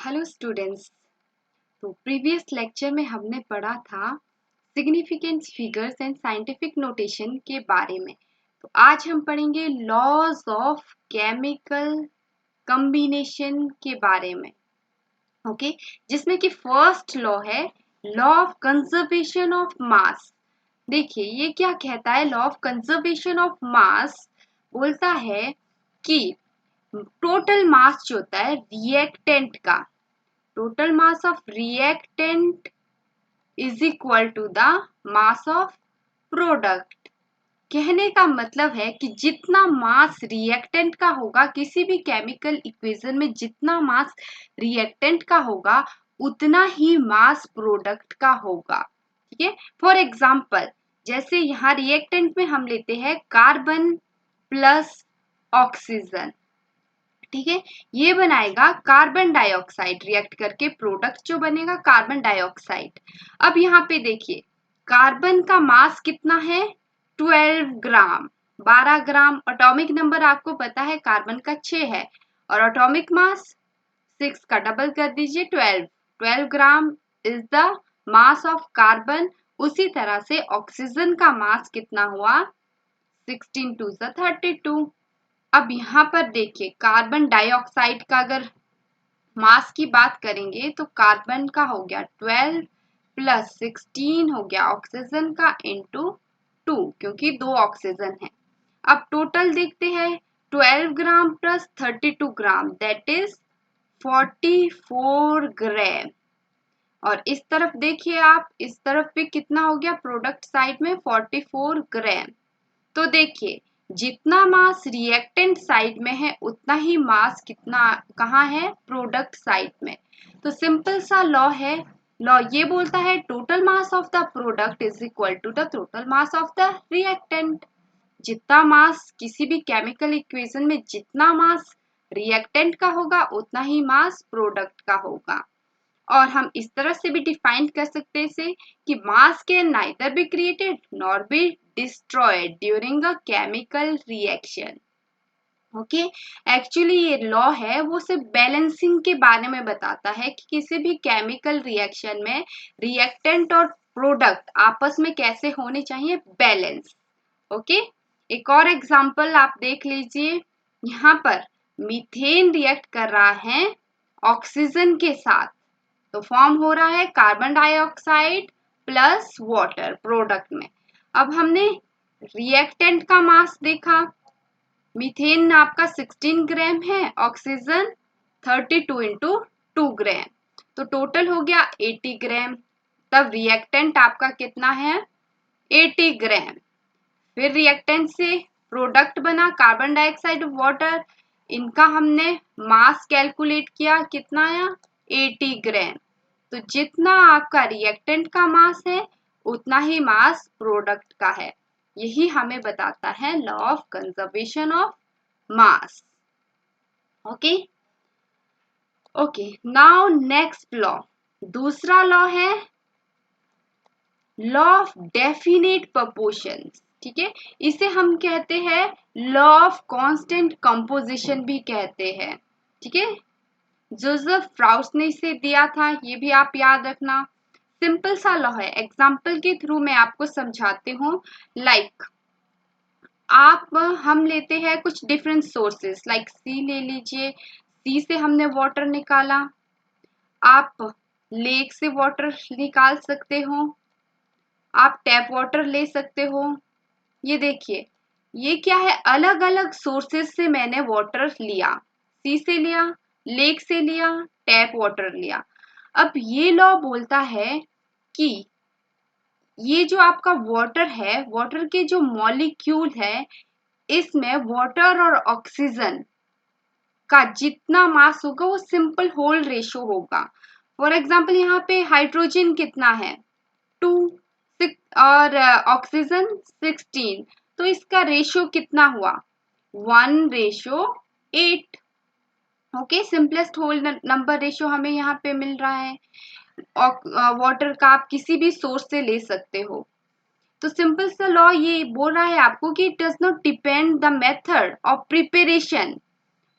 Hello students. तो previous lecture में हमने पढ़ा था significant figures and scientific notation के बारे में। तो आज हम पढ़ेंगे लॉज ऑफ केमिकल कॉम्बिनेशन के बारे में। ओके, जिसमें कि फर्स्ट लॉ है law of conservation of mass. देखिए ये क्या कहता है, law of conservation of mass बोलता है कि टोटल मास जो होता है रिएक्टेंट का, total mass of reactant is equal to the mass of product। कहने का मतलब है कि जितना मास रिएक्टेंट का होगा, किसी भी केमिकल इक्वेशन में जितना मास रिएक्टेंट का होगा उतना ही मास प्रोडक्ट का होगा। ठीक है, फॉर एग्जाम्पल जैसे यहाँ रिएक्टेंट में हम लेते हैं कार्बन प्लस ऑक्सीजन। ठीक है, ये बनाएगा कार्बन डाइऑक्साइड, रिएक्ट करके प्रोडक्ट जो बनेगा कार्बन डाइऑक्साइड। अब यहाँ पे देखिए कार्बन का मास कितना है 12 ग्राम, 12 ग्राम। एटॉमिक नंबर आपको पता है कार्बन का 6 है और एटॉमिक मास 6 का डबल कर दीजिए 12 gram is the mass of carbon. उसी तरह से ऑक्सीजन का मास कितना हुआ 16 टू 32। अब यहाँ पर देखिए कार्बन डाइऑक्साइड का अगर मास की बात करेंगे तो कार्बन का हो गया 12 प्लस 16 हो गया ऑक्सीजन का इंटू 2, क्योंकि 2 ऑक्सीजन है। अब टोटल देखते हैं 12 gram plus 32 gram that is 44 ग्राम। और इस तरफ देखिए आप, इस तरफ भी कितना हो गया प्रोडक्ट साइड में 44 ग्राम। तो देखिए जितना मास रिएक्टेंट साइड में है उतना ही मास कितना कहाँ है प्रोडक्ट साइड में। तो सिंपल सा लॉ है, लॉ ये बोलता है total mass of the product is equal to the total mass of the reactant. जितना मास किसी भी केमिकल इक्वेशन में जितना मास रिएक्टेंट का होगा उतना ही मास प्रोडक्ट का होगा। और हम इस तरह से भी डिफाइन कर सकते हैं इसे कि मास can neither be created nor be destroyed during a chemical reaction. Okay, actually ये लॉ है वो सिर्फ बैलेंसिंग के बारे में बताता है कि किसी भी केमिकल रिएक्शन में रिएक्टेंट और प्रोडक्ट आपस में कैसे होने चाहिए बैलेंस। ओके, एक और एग्जांपल आप देख लीजिए। यहाँ पर मीथेन रिएक्ट कर रहा है ऑक्सीजन के साथ, तो फॉर्म हो रहा है carbon dioxide plus water product में। अब हमने रिएक्टेंट का मास देखा, मीथेन आपका 16 ग्राम है, ऑक्सीजन 32 इंटू 2 ग्राम, तो टोटल हो गया 80 ग्राम। तब रिएक्टेंट आपका कितना है 80 ग्राम। फिर रिएक्टेंट से प्रोडक्ट बना कार्बन डाइऑक्साइड वाटर, इनका हमने मास कैलकुलेट किया कितना आया 80 ग्राम। तो जितना आपका रिएक्टेंट का मास है उतना ही मास प्रोडक्ट का है। यही हमें बताता है law of conservation of mass. Okay okay, now next law, दूसरा लॉ है लॉ ऑफ डेफिनेट प्रोपोर्शंस। ठीक है, इसे हम कहते हैं लॉ ऑफ कांस्टेंट कंपोजिशन भी कहते हैं। ठीक है, जोसेफ फ्राउस ने इसे दिया था, ये भी आप याद रखना। सिंपल सा लॉ है, एग्जाम्पल के थ्रू मैं आपको समझाती हूँ। लाइक आप हम लेते हैं कुछ डिफरेंट सोर्सेस, लाइक सी ले लीजिए, सी से हमने वाटर निकाला, आप लेक से वाटर निकाल सकते हो, आप टैप वाटर ले सकते हो। ये देखिए ये क्या है, अलग अलग सोर्सेस से मैंने वाटर लिया, सी से लिया, लेक से लिया, टैप वाटर लिया। अब ये लॉ बोलता है कि ये जो आपका वाटर है, वाटर के जो मॉलिक्यूल है इसमें वाटर और ऑक्सीजन का जितना मास होगा वो सिंपल होल रेशो होगा। फॉर एग्जाम्पल यहाँ पे हाइड्रोजन कितना है 2 और ऑक्सीजन 16, तो इसका रेशियो कितना हुआ 1:8। Okay, simplest whole number ratio हमें यहाँ पे मिल रहा है। वाटर का आप किसी भी सोर्स से ले सकते हो। तो सिंपल सा लॉ ये बोल रहा है आपको कि it does not depend the method of preparation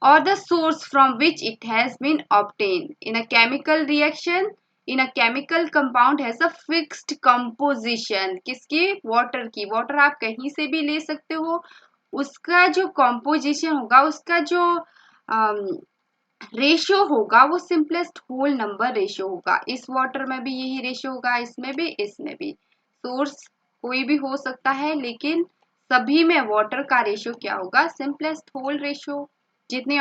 or the source from which it has been obtained. In a chemical reaction, in a chemical compound has a fixed composition. किसकी? Water की. Water आप कहीं से भी ले सकते हो. उसका जो composition होगा, उसका जो रेशियो होगा वो सिंपलेस्ट होल नंबर रेशियो होगा. इस वाटर में भी यही रेशियो होगा, इसमें भी, इसमें भी. सोर्स कोई भी हो सकता है, लेकिन सभी में वाटर का रेशियो क्या होगा? Simplest whole ratio. जितनी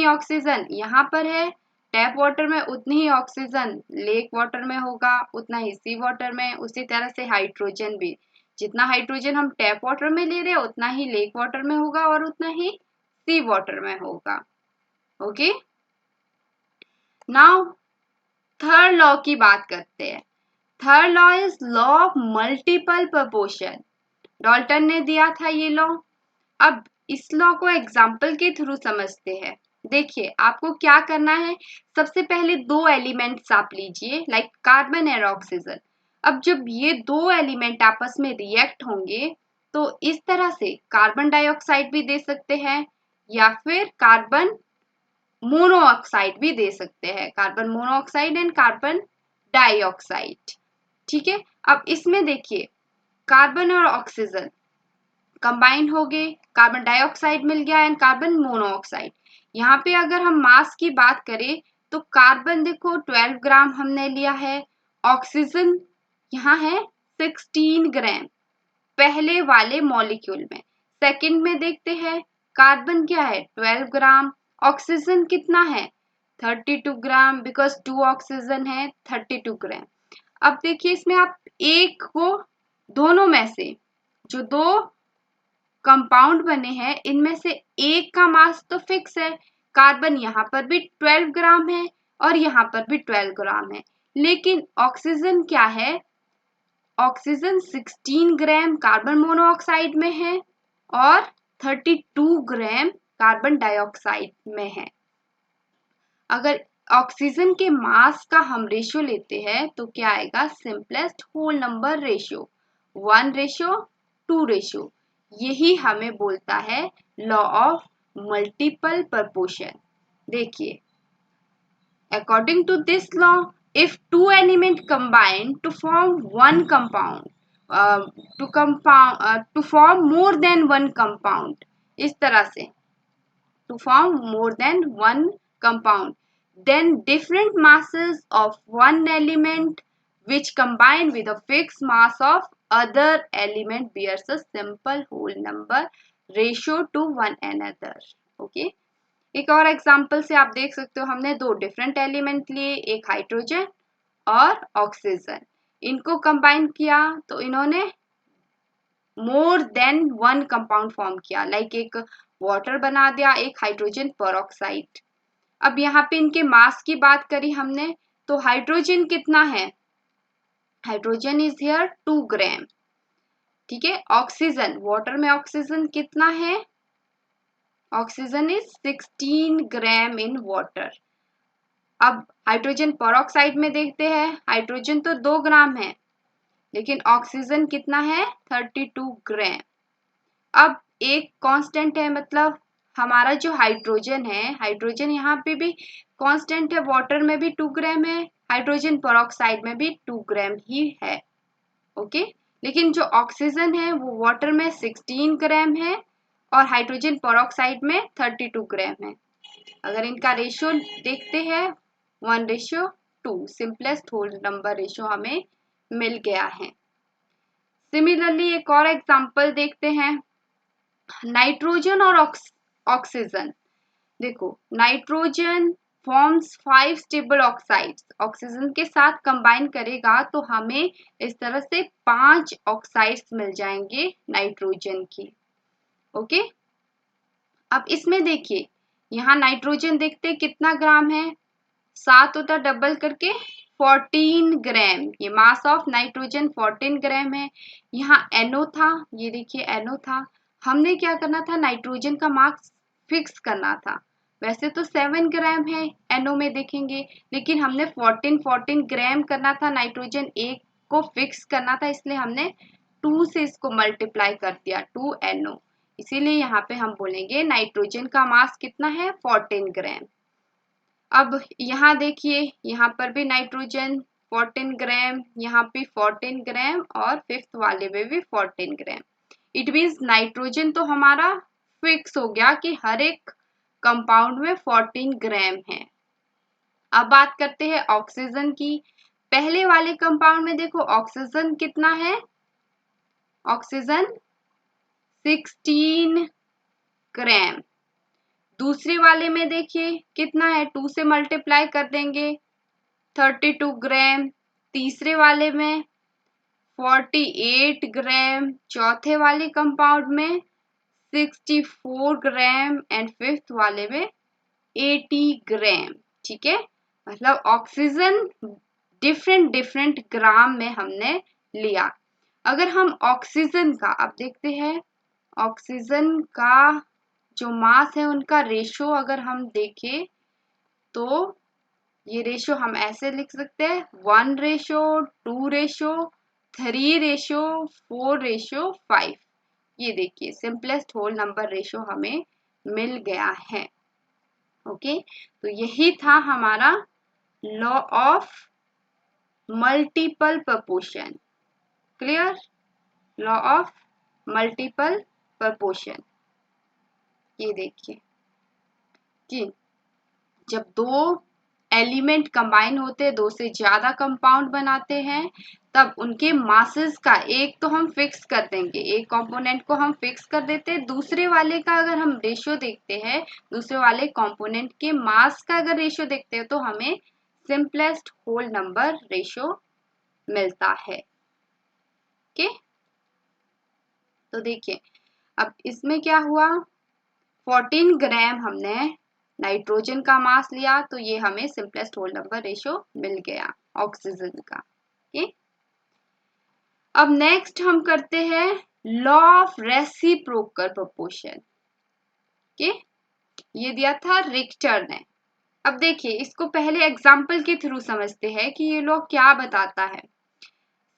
ऑक्सीजन यहाँ पर है टैप वाटर में, उतनी ही ऑक्सीजन लेक वाटर में होगा, उतना ही सी वाटर में. उसी तरह से हाइड्रोजन भी, जितना हाइड्रोजन हम टैप वाटर में ले रहे हैं उतना ही लेक वाटर में होगा और उतना ही सी वाटर में होगा. ओके, नाउ थर्ड लॉ की बात करते हैं. Third law is law of multiple proportion. Dalton ने दिया था ये लॉ. अब इस लॉ को एग्जाम्पल के थ्रू समझते हैं. देखिए, आपको क्या करना है. सबसे पहले दो एलिमेंट्स आप लीजिए, लाइक कार्बन और ऑक्सीजन. अब जब ये दो एलिमेंट आपस में रिएक्ट होंगे तो इस तरह से कार्बन डाइऑक्साइड भी दे सकते हैं या फिर कार्बन मोनोऑक्साइड भी दे सकते हैं. Carbon monoxide and carbon dioxide. ठीक है. अब इसमें देखिए, कार्बन और ऑक्सीजन कंबाइन हो गए, कार्बन डाइऑक्साइड मिल गया एंड कार्बन मोनोऑक्साइड. यहाँ पे अगर हम मास की बात करें तो कार्बन देखो 12 ग्राम हमने लिया है, ऑक्सीजन यहाँ है 16 ग्राम पहले वाले मॉलिक्यूल में. सेकंड में देखते हैं, कार्बन क्या है 12 ग्राम, ऑक्सीजन कितना है 32 ग्राम, बिकॉज 2 ऑक्सीजन है 32 ग्राम. अब देखिए, इसमें आप एक को, दोनों में से जो दो कंपाउंड बने हैं इनमें से एक का मास तो फिक्स है. कार्बन यहाँ पर भी 12 ग्राम है और यहाँ पर भी 12 ग्राम है, लेकिन ऑक्सीजन क्या है? ऑक्सीजन 16 ग्राम कार्बन मोनोऑक्साइड में है और 32 ग्राम कार्बन डाइऑक्साइड में है. अगर ऑक्सीजन के मास का हम रेशियो लेते हैं तो क्या आएगा? Simplest whole number ratio, 1:2 ratio. यही हमें बोलता है लॉ ऑफ मल्टीपल प्रोपोर्शन. देखिए, according to this law, if two elements combine to form one compound, to form more than one compound, इस तरह से to form more than one compound, then different masses of one element which combine with a fixed mass of other element bears a simple whole number ratio to one another. Okay. एक और example से आप देख सकते हो, हमने दो different element लिए, एक हाइड्रोजन और ऑक्सीजन. इनको कंबाइन किया तो इन्होंने more than one compound form किया, लाइक एक वाटर बना दिया, एक हाइड्रोजन पेरोक्साइड. अब यहाँ पे इनके मास की बात करी हमने तो हाइड्रोजन कितना है? हाइड्रोजन इज हियर 2 ग्राम. ठीक है. ऑक्सीजन, वाटर में ऑक्सीजन कितना है? Oxygen is 16 gram in water. अब हाइड्रोजन पेरोक्साइड में देखते हैं, हाइड्रोजन तो 2 ग्राम है लेकिन ऑक्सीजन कितना है? 32 ग्राम. अब एक कांस्टेंट है, मतलब हमारा जो हाइड्रोजन है, हाइड्रोजन यहाँ पे भी कांस्टेंट है, वाटर में भी 2 ग्राम है, हाइड्रोजन पेरोक्साइड में भी 2 ग्राम ही है. ओके. लेकिन जो ऑक्सीजन है वो वाटर में 16 ग्राम है और हाइड्रोजन पेरोक्साइड में 32 ग्राम है. अगर इनका रेशियो देखते हैं 1:2, सिंपलेस्ट होल नंबर रेशियो हमें मिल गया है. सिमिलरली एक और एग्जांपल देखते हैं, नाइट्रोजन और ऑक्सीजन. देखो, nitrogen forms 5 stable oxides. Oxygen के साथ कंबाइन करेगा तो हमें इस तरह से 5 ऑक्साइड्स मिल जाएंगे नाइट्रोजन की. ओके. अब इसमें देखिए, यहाँ नाइट्रोजन देखते कितना ग्राम है, 7 होता डबल करके 14 ग्राम. ये मास ऑफ नाइट्रोजन 14 ग्राम है. यहाँ NO था, ये देखिए NO था. हमने क्या करना था? नाइट्रोजन का मास फिक्स करना था. वैसे तो 7 ग्राम है NO में देखेंगे, लेकिन हमने 14 ग्राम करना था. नाइट्रोजन एक को फिक्स करना था, इसलिए हमने 2 से इसको मल्टीप्लाई कर दिया, 2 NO. इसीलिए यहाँ पे हम बोलेंगे नाइट्रोजन का मास कितना है 14 ग्राम। अब यहाँ देखिए, यहाँ पर भी नाइट्रोजन 14 ग्राम, यहाँ पे 14 ग्राम और फिफ्थ वाले में भी 14 ग्राम। इट मीन्स नाइट्रोजन तो हमारा फिक्स हो गया कि हर एक कंपाउंड में 14 ग्राम है। अब बात करते हैं ऑक्सीजन की। पहले वाले कंपाउंड में देखो ऑक्सीजन कितना है, ऑक्सीजन 16 ग्राम। दूसरे वाले में देखिए कितना है, 2 से मल्टीप्लाई कर देंगे 32 ग्राम। तीसरे वाले में 48 ग्राम, चौथे वाले कंपाउंड में 64 ग्राम एंड फिफ्थ वाले में 80 ग्राम। ठीक है, मतलब ऑक्सीजन डिफरेंट डिफरेंट ग्राम में हमने लिया। अगर हम ऑक्सीजन का अब देखते हैं, ऑक्सीजन का जो मास है उनका रेशो अगर हम देखें तो ये रेशो हम ऐसे लिख सकते हैं 1:2, 3:4, 4:5। ये देखिए सिंपलेस्ट होल नंबर रेशो हमें मिल गया है। ओके, तो यही था हमारा law of multiple proportion. Clear, law of multiple proportion. ये देखिए कि जब दो एलिमेंट कंबाइन होते हैं, दो से ज्यादा कंपाउंड बनाते हैं, तब उनके मासेस का एक तो हम फिक्स कर देंगे, एक कंपोनेंट को हम फिक्स कर देते हैं। दूसरे वाले का अगर हम रेशियो देखते हैं, दूसरे वाले कंपोनेंट के मास का अगर रेशियो देखते हैं तो हमें सिंपलेस्ट होल नंबर रेशियो मिलता है। ओके, तो देखिए अब इसमें क्या हुआ, 14 ग्राम हमने नाइट्रोजन का मास लिया, तो ये हमें सिंपलेस्ट होल नंबर रेशियो मिल गया ऑक्सीजन का। ओके, अब नेक्स्ट हम करते हैं law of reciprocal proportion. Okay, ये दिया था रिक्टर ने। अब देखिए इसको पहले एग्जांपल के थ्रू समझते हैं कि ये लॉ क्या बताता है।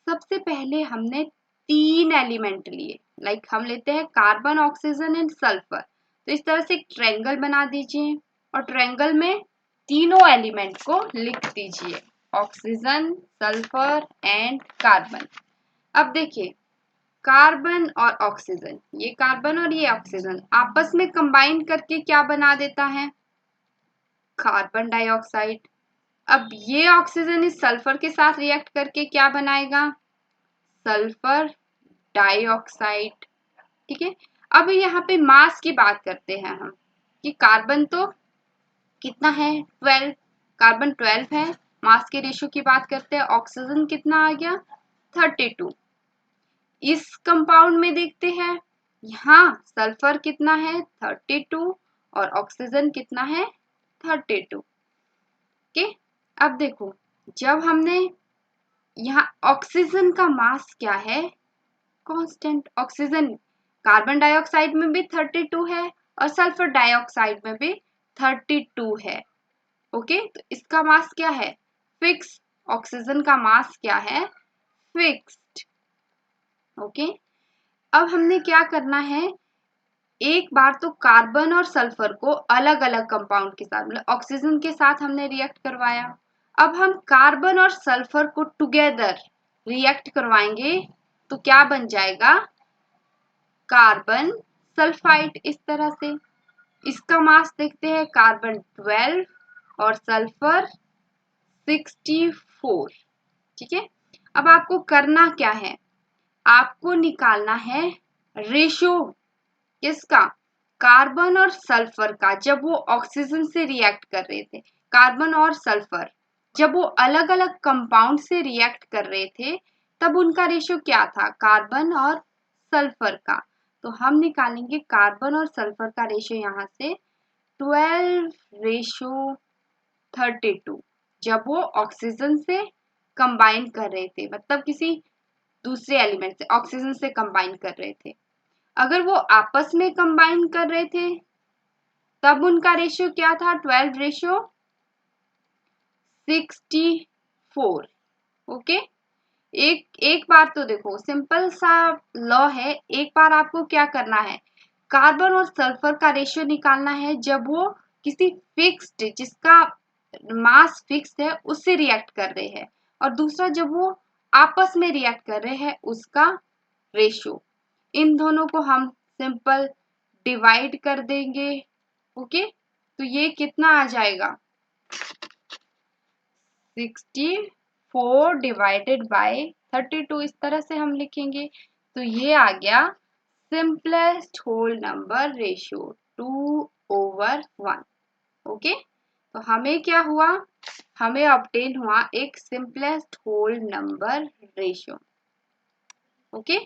सबसे पहले हमने 3 एलिमेंट लिए, लाइक हम लेते हैं कार्बन, ऑक्सीजन एंड सल्फर। तो इस तरह से एक ट्रायंगल बना दीजिए और ट्रायंगल में तीनों एलिमेंट को लिख दीजिए, ऑक्सीजन, सल्फर एंड कार्बन। अब देखिए कार्बन और ऑक्सीजन, ये कार्बन और ये ऑक्सीजन आपस में कंबाइन करके क्या बना देता है, कार्बन डाइऑक्साइड। अब ये ऑक्सीजन इस सल्फर के साथ रिएक्ट करके क्या बनाएगा, सल्फर डाइऑक्साइड। ठीक है, अब यहाँ पे मास की बात करते हैं हम कि कार्बन तो कितना है 12, कार्बन 12 है। मास के रेशियो की बात करते हैं, ऑक्सीजन कितना आ गया 32। इस कंपाउंड में देखते हैं, यहाँ सल्फर कितना है 32 और ऑक्सीजन कितना है 32। ओके, अब देखो जब हमने यहाँ ऑक्सीजन का मास क्या है, कांस्टेंट। ऑक्सीजन कार्बन डाइऑक्साइड में भी 32 है और सल्फर डाइऑक्साइड में भी 32 है। ओके, तो इसका मास क्या है, फिक्स। ऑक्सीजन का मास क्या है, फिक्स्ड। ओके, अब हमने क्या करना है, एक बार तो कार्बन और सल्फर को अलग अलग कंपाउंड के साथ, मतलब ऑक्सीजन के साथ हमने रिएक्ट करवाया। अब हम कार्बन और सल्फर को टुगेदर रिएक्ट करवाएंगे तो क्या बन जाएगा, कार्बन सल्फाइड। इस तरह से इसका मास देखते हैं, कार्बन 12 और सल्फर 64। ठीक है, अब आपको करना क्या है, आपको निकालना है रेशो किसका, कार्बन और सल्फर का। जब वो ऑक्सीजन से रिएक्ट कर रहे थे, कार्बन और सल्फर जब वो अलग अलग कंपाउंड से रिएक्ट कर रहे थे, तब उनका रेशियो क्या था, कार्बन और सल्फर का। तो हम निकालेंगे कार्बन और सल्फर का रेशियो यहाँ से 12:32, जब वो ऑक्सीजन से कंबाइन कर रहे थे, मतलब किसी दूसरे एलिमेंट से ऑक्सीजन से कंबाइन कर रहे थे। अगर वो आपस में कंबाइन कर रहे थे तब उनका रेशियो क्या था, 12:64। ओके, एक बार तो देखो सिंपल सा लॉ है, एक बार आपको क्या करना है, कार्बन और सल्फर का रेशियो निकालना है जब वो किसी फिक्स्ड, जिसका मास फिक्स है, उससे रिएक्ट कर रहे हैं, और दूसरा जब वो आपस में रिएक्ट कर रहे हैं उसका रेशियो। इन दोनों को हम सिंपल डिवाइड कर देंगे। ओके, तो ये कितना आ जाएगा, 64 डिवाइडेड बाय 32, इस तरह से हम लिखेंगे। तो ये आ गया simplest whole number ratio 2/1। Okay, तो हमें क्या हुआ, हमें ऑब्टेन हुआ एक simplest whole number ratio. Okay,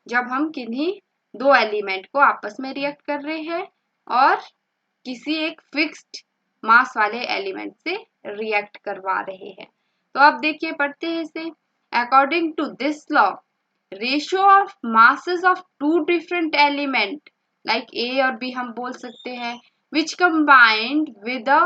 जब हम किन्हीं दो एलिमेंट को आपस में रिएक्ट कर रहे हैं और किसी एक फिक्स्ड मास वाले एलिमेंट से रिएक्ट करवा रहे हैं। तो अब देखिए, पढ़ते हैं इसे। According to this law, ratio of masses of two different element like A और B हम बोल सकते हैं, which combined with a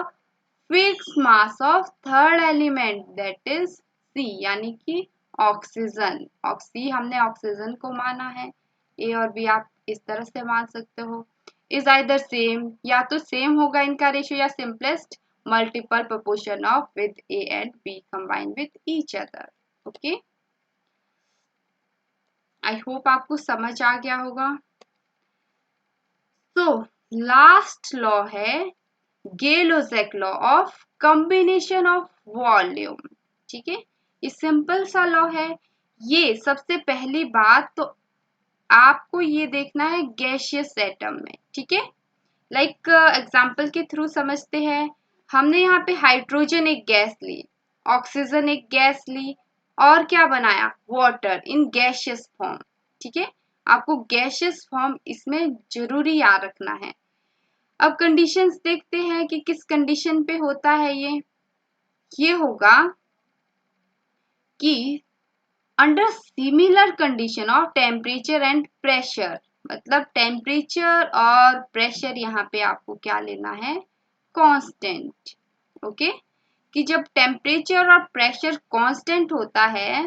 fixed mass of third element that is C, यानी कि ऑक्सीजन। ऑक्सी हमने ऑक्सीजन को माना है, A और B आप इस तरह से मान सकते हो। इज आइदर सेम, या तो सेम होगा इनका रेशियो, या simplest multiple proportion of with A and B combined with each other। Okay, I hope आपको समझ आ गया होगा। तो लास्ट लॉ है Gay Lussac law of combination of volume. ठीक है, ये सिंपल सा लॉ है। ये सबसे पहली बात तो आपको ये देखना है गैसियस एटम में। ठीक है, लाइक एग्जांपल के थ्रू समझते हैं। हमने यहाँ पे हाइड्रोजन एक गैस ली, ऑक्सीजन एक गैस ली, और क्या बनाया, वाटर इन गैसियस फॉर्म। ठीक है, आपको गैसियस फॉर्म इसमें जरूरी याद रखना है। अब कंडीशंस देखते हैं कि किस कंडीशन पे होता है ये होगा कि under similar condition of temperature and pressure. मतलब टेम्परेचर और प्रेशर यहाँ पे आपको क्या लेना है, कांस्टेंट। ओके, कि जब टेम्परेचर और प्रेशर कांस्टेंट होता है,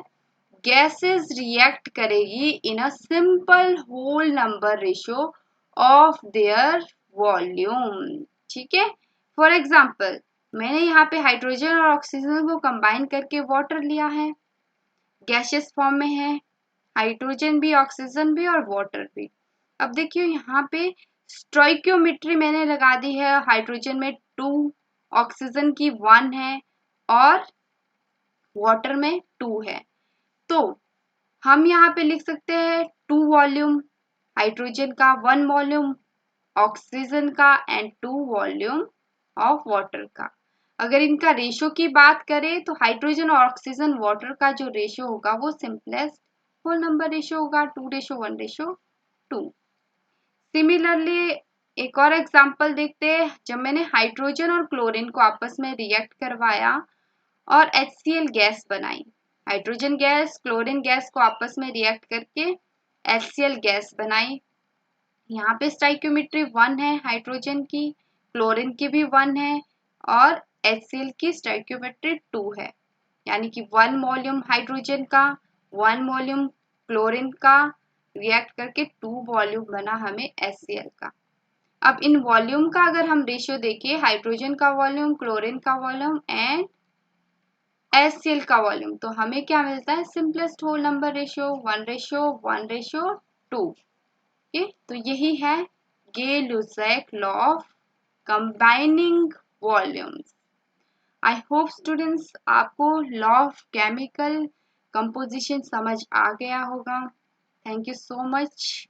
गैसेस रिएक्ट करेगी in a simple whole number ratio of their volume. ठीक है, फॉर एग्जांपल मैंने यहाँ पे हाइड्रोजन और ऑक्सीजन को कंबाइन करके वाटर लिया है, गैसियस फॉर्म में है, हाइड्रोजन भी, ऑक्सीजन भी और वाटर भी। अब देखिए यहाँ पे स्टोइकियोमेट्री मैंने लगा दी है, हाइड्रोजन में 2, ऑक्सीजन की 1 है और वाटर में 2 है। तो हम यहाँ पे लिख सकते हैं 2 वॉल्यूम हाइड्रोजन का, 1 वॉल्यूम ऑक्सीजन का एंड 2 वॉल्यूम ऑफ वाटर का। अगर इनका रेशियो की बात करें तो हाइड्रोजन और ऑक्सीजन वाटर का जो रेशियो होगा वो सिंपलेस्ट होल नंबर रेशियो होगा, 2:1:2। सिमिलरली एक और एग्जांपल देखते हैं। जब मैंने हाइड्रोजन और क्लोरीन को आपस में रिएक्ट करवाया और HCl गैस बनाई, हाइड्रोजन गैस क्लोरीन गैस को आपस में रिएक्ट करके HCl गैस बनाई। यहाँ पे स्टाइक्योमेट्री 1 है हाइड्रोजन की, क्लोरीन की भी 1 है और HCl की स्टाइक्योमेट्री 2 है, यानी कि 1 वॉल्यूम हाइड्रोजन का, 1 वॉल्यूम क्लोरीन का रिएक्ट करके 2 वॉल्यूम बना हमें HCl का। अब इन वॉल्यूम का अगर हम रेशियो देखें, हाइड्रोजन का वॉल्यूम, क्लोरीन का वॉल्यूम एंड HCl का वॉल्यूम, तो हमें क्या मिलता है, simplest whole number ratio 1:1:2। Okay, तो यही है Gay Lussac law of combining volumes. I hope students आपको लॉ ऑफ केमिकल कंपोजिशन समझ आ गया होगा। Thank you so much.